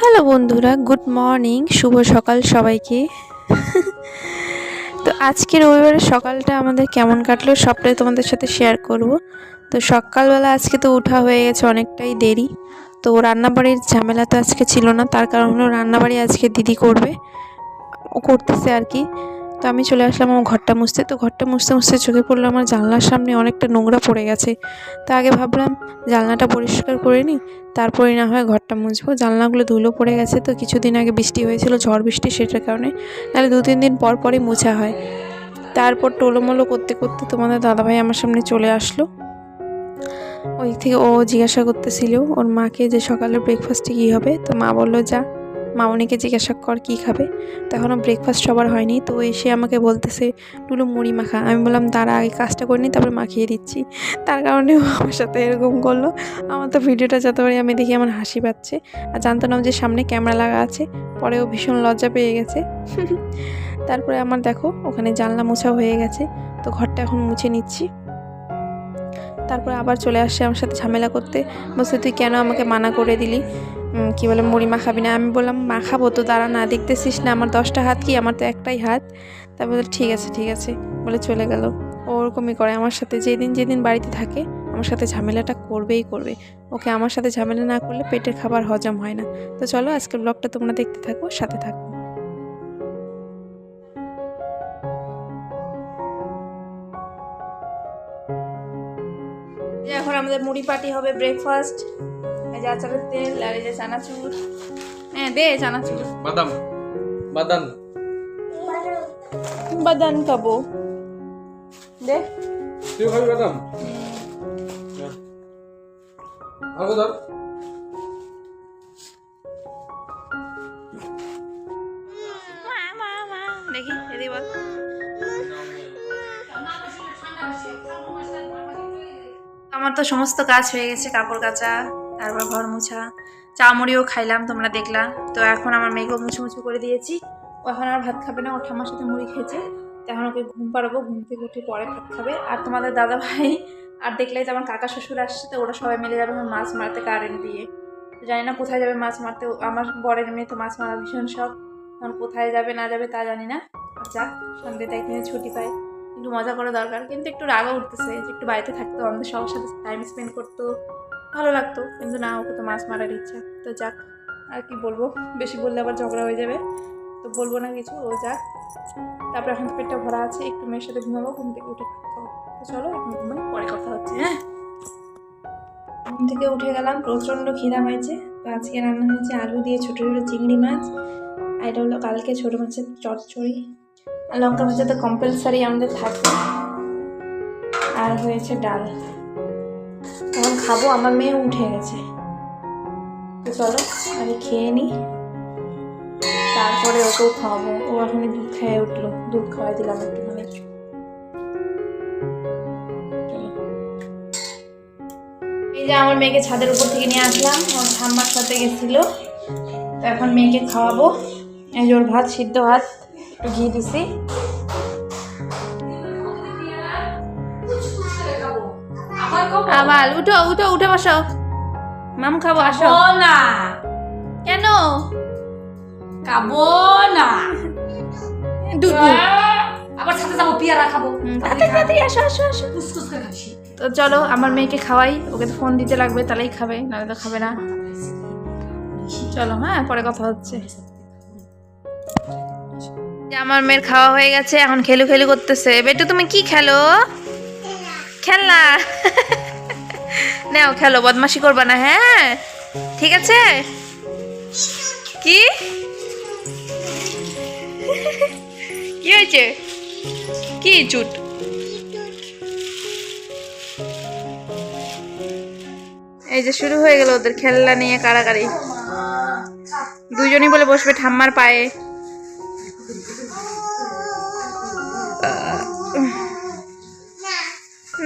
Hello বন্ধুরা, good morning, শুভ সকাল সবাইকে। তো আজকে রবিবারের সকালটা আমাদের কেমন কাটলো সবটাই তোমাদের সাথে শেয়ার করব। তো সকালবেলা আজকে তো ওঠা হয়ে গেছে অনেকটাই দেরি। তো রান্নাবাড়ির ঝামেলা তো আজকে ছিল না, তার কারণ হলো রান্নাবাড়ি আজকে দিদি করবে, ও করতেছে আর কি। তো আমি চলে আসলাম আমার ঘরটা মুছতে। তো ঘরটা মুছতে মুছতে চোখে পড়লো আমার জানলার সামনে অনেকটা নোংরা পড়ে গেছে। তো আগে ভাবলাম জানলাটা পরিষ্কার করে নিই, তারপরে না হয় ঘরটা মুছবো। জানলাগুলো ধুলো পড়ে গেছে, তো কিছুদিন আগে বৃষ্টি হয়েছিল, ঝড় বৃষ্টি, সেটার কারণে নাহলে 2-3 দিন পর পরই মোছা হয়। তারপর টোলোমোলো করতে করতে তোমাদের দাদাভাই আমার সামনে চলে আসলো। ওই থেকে ও জিজ্ঞাসা করতেছিল ওর মাকে যে সকালে ব্রেকফাস্টে কী হবে। তো মা বললো যা মামনিকে জিজ্ঞাসা কর কী খাবে। তো এখনও ব্রেকফাস্ট সবার হয়নি, তো এসে আমাকে বলতেছে টুলু মুড়ি মাখা। আমি বললাম তারা আগে কাজটা করে নিই, তারপরে মাখিয়ে দিচ্ছি। তার কারণে ও আমার সাথে এরকম করলো। আমার তো ভিডিওটা যত পারি আমি দেখি আমার হাসি পাচ্ছে, আর জানতাম না যে সামনে ক্যামেরা লাগা আছে। পরেও ভীষণ লজ্জা পেয়ে গেছে। তারপরে আমার দেখো ওখানে জানলা মোছা হয়ে গেছে, তো ঘরটা এখন মুছে নিচ্ছি। তারপরে আবার চলে আসছে আমার সাথে ঝামেলা করতে, বলছে তুই কেন আমাকে মানা করে দিলি, কি বলে মুড়ি মাখাবি না। আমি বললাম মাখাবো তো, দাঁড়া না, দেখতেছিস না আমার 10টা হাত কি, আমার তো একটাই হাত। তারপর ঠিক আছে ঠিক আছে বলে চলে গেল। ওরকমই করে আমার সাথে, যেদিন যেদিন বাড়িতে থাকে আমার সাথে ঝামেলাটা করবেই করবে। ওকে আমার সাথে ঝামেলা না করলে পেটের খাবার হজম হয় না। তো চলো আজকের ব্লগটা তোমরা দেখতে থাকো, সাথে থাকো। এখন আমাদের মুড়ি পাটি হবে, ব্রেকফাস্ট। এই যে আচারের তেল আর এই যে চানাচুর। হ্যাঁ দে চানাচুর। বাদাম বাদাম বাদাম খাবো, দে। তুই খাবি বাদাম? আগে ধর। দেখি এদি বল। আমার তো সমস্ত কাজ হয়ে গেছে, কাপড় কাচা, তারপর ঘর মোছা, চা মুড়িও খাইলাম, তোমরা দেখলা। তো এখন আমার মেয়েকেও মুছু মুছু করে দিয়েছি। ও এখন আর ভাত খাবে না, ও ঠাম্মার সাথে মুড়ি খেয়েছে। তো এখন ওকে ঘুম পাড়াবো, ঘুম থেকে উঠে পরে ভাত খাবে। আর তোমাদের দাদা ভাই আর দেখলেই তো আমার কাকা শ্বশুর আসছে, তো ওরা সবাই মিলে যাবে এখন মাছ মারতে কারেন্ট দিয়ে। তো জানি না কোথায় যাবে মাছ মারতে, আমার বরের এমনি তো মাছ মারা ভীষণ শখ, এখন কোথায় যাবে না যাবে তা জানি না। যাক, সন্ধ্যেতে একদিনে ছুটি পাই, একটু মজা করা দরকার। কিন্তু একটু রাগও উঠতেছে যে একটু বাড়িতে থাকতো, আমাদের সবার সাথে টাইম স্পেন্ড করতো, ভালো লাগতো। কিন্তু না, ওকে তো মাছ মারার ইচ্ছা। তো যাক, আর কি বলবো, বেশি বললে আবার ঝগড়া হয়ে যাবে, তো বলবো না কিছু, ও যাক। তারপরে এখন তো পেটটা ভরা আছে, একটু মেয়ের সাথে ঘুমাবো, ঘুম থেকে উঠে ভাত খাবো। তো চলো এখন ঘুমাই, পরে কথা হচ্ছে। হ্যাঁ, ঘুম থেকে উঠে গেলাম, প্রচণ্ড খিদা হয়েছে। তো আজকে রান্না হয়েছে আলু দিয়ে ছোটো ছোটো চিংড়ি মাছ, আর এটা হলো কালকে ছোটো মাছের চচ্চড়ি, আর লঙ্কা ভাজা তো কম্পালসারি আমাদের থাকবে, আর হয়েছে ডাল। এখন খাবো, আমার মেয়ে উঠে গেছে। তো চলো আমি খেয়ে নিই, তারপরে ওকেও খাওয়াবো। ও এখন দুধ খেয়ে উঠলো, দুধ খাওয়াই দিলাম একটুখানি। এই যে আমার মেয়েকে ছাদের উপর থেকে নিয়ে আসলাম, ওর ঠাম্মার সাথে গেছিল। তো এখন মেয়েকে খাওয়াবো। এই যে ওর ভাত, সিদ্ধ ভাত, একটু ঘি দিছি। আবার উঠো উঠো, উঠে বসো, মাম খাবো, আসো না। কেন খাবো না, দুধ আবার সাথে যাবো পেয়ারা খাবো। তাড়াতাড়ি আসো আসো আসো। কুসকুস করে খাচ্ছি। তো চলো আমার মেয়েকে খাওয়াই, ওকে তো ফোন দিতে লাগবে, তাহলেই খাবে, নাহলে তো খাবে না। চলো হ্যাঁ, পরে কথা হচ্ছে। আমার মেয়ের খাওয়া হয়ে গেছে, এখন খেলু খেলু করতেছে। বেটু তুমি কি খেলো? খেলনা। নাও খেলো, বদমাশি করবা না, হ্যাঁ ঠিক আছে। কি কি হয়েছে, কি চুট? এই যে শুরু হয়ে গেল ওদের খেলনা নিয়ে কাড়াকাড়ি, দুজনই বলে বসবে ঠাম্মার পায়ে।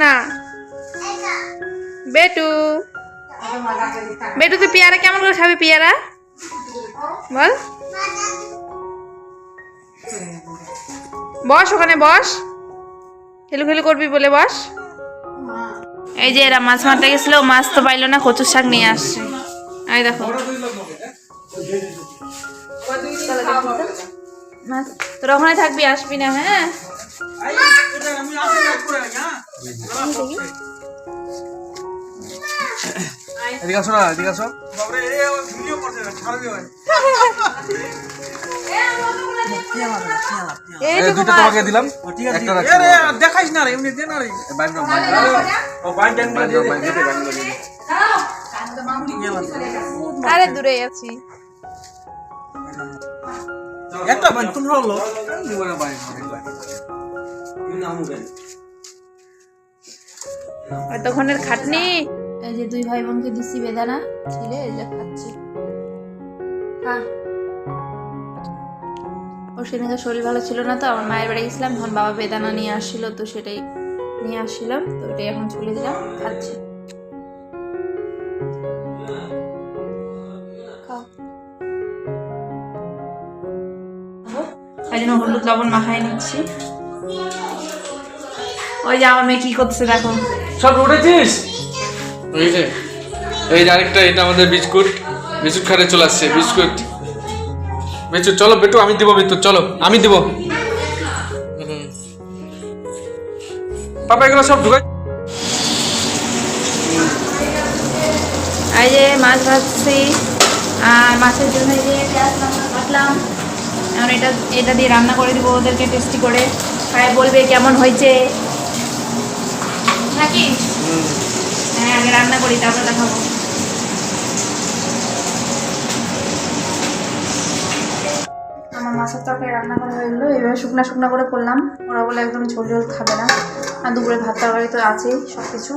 না বেটু, বেটু তুই পেয়ারা কেমন করে খাবি? পেয়ারা বল, বস ওখানে বস, খেলু খেলু করবি বলে বস। এই যে এরা মাছ মারতে গেছিল, মাছ তো পাইলো না, কচুর শাক নিয়ে আসছে। এই দেখো তোরা ওখানে থাকবি, আসবি না? হ্যাঁ, এদিকে আসো না, এদিকে আসো। দুইটা তোমাকে দিলাম, একটা রাখছি। দেখাইস না রে, এমনি দে না রে। আরে দূরে আছি। একটা বান তুমি হলো এতক্ষণের খাটনি। এই যে দুই ভাই বোনকে দিছি বেদানা ছিলে, এই যে খাচ্ছি। ওর সেদিনকে শরীর ভালো ছিল না, তো আমার মায়ের বাড়ি গেছিলাম, তখন বাবা বেদানা নিয়ে আসছিল, তো সেটাই নিয়ে আসছিলাম, তো এটাই এখন চলে দিলাম, খাচ্ছি। তাই জন্য হলুদ লবণ মাখাই নিচ্ছি। ওই যে আমার মেয়ে কি করছে দেখো। সব উঠেছিস? এই যে আরেকটা, এটা আমাদের বিস্কুট খাটে চলে আসছে। বিস্কুট চলো বেটু, আমি দিব বিদ্যুৎ, চলো আমি দিব। পাপা এগুলো সব ঢুকাই। এই যে মাছ ভাজছি, আর মাছের জন্য এই যে পেঁয়াজ লঙ্কা কাটলাম। এখন এটা দিয়ে রান্না করে দিব ওদেরকে, টেস্টি করে খায় বলবে কেমন হয়েছে নাকি। হ্যাঁ, আগে রান্না করি তারপর দেখাবো। আমার মাছের তরকারি রান্না করা হয়ে গেলো, এইভাবে শুকনা শুকনা করে করলাম। ওরা বলে একদম ঝোল ঝোল খাবে না, আর দুপুরে ভাত তরকারি তো আছেই সব কিছু,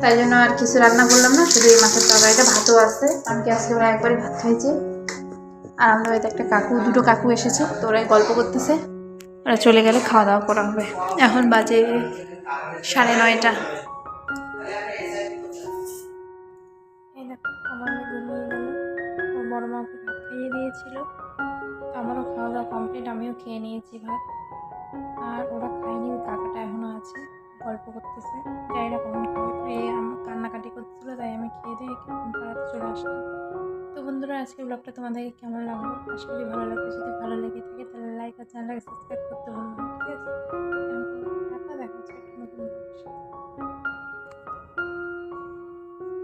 তাই জন্য আর কিছু রান্না করলাম না, শুধু এই মাছের তরকারিটা। ভাতও আছে, কারণ কি আজকে ওরা একবারই ভাত খাইছে। আর আমাদের বাড়িতে একটা দুটো কাকু এসেছে, তো ওরাই গল্প করতেছে। ওরা চলে গেলে খাওয়া দাওয়া করা হবে। এখন বাজে 9:30। এই দেখো আমার ঘুমিয়ে গেল, ওর বড় মাকে ভাত খাইয়ে দিয়েছিল, আমারও খাওয়া দাওয়া কমপ্লিট, আমিও খেয়ে নিয়েছি ভাত। আর ওরা খায়নি, ওই কাকাটা এখনও আছে, গল্প করতেছে, যাই না কখন খাবে। তো এই আমার কান্নাকাটি করতেছিল, তাই আমি খেয়ে দিয়ে ঘুম পাড়াতে চলে আসলাম। তো বন্ধুরা, আজকে ব্লগটা তোমাদেরকে কেমন লাগলো? আশা করি ভালো লাগবে। যদি ভালো লেগে থাকে তাহলে লাইক আর চ্যানেলটাকে সাবস্ক্রাইব করতে ভুলবেন না, ঠিক আছে? দেখা হচ্ছে একটা নতুন ব্লগের সাথে।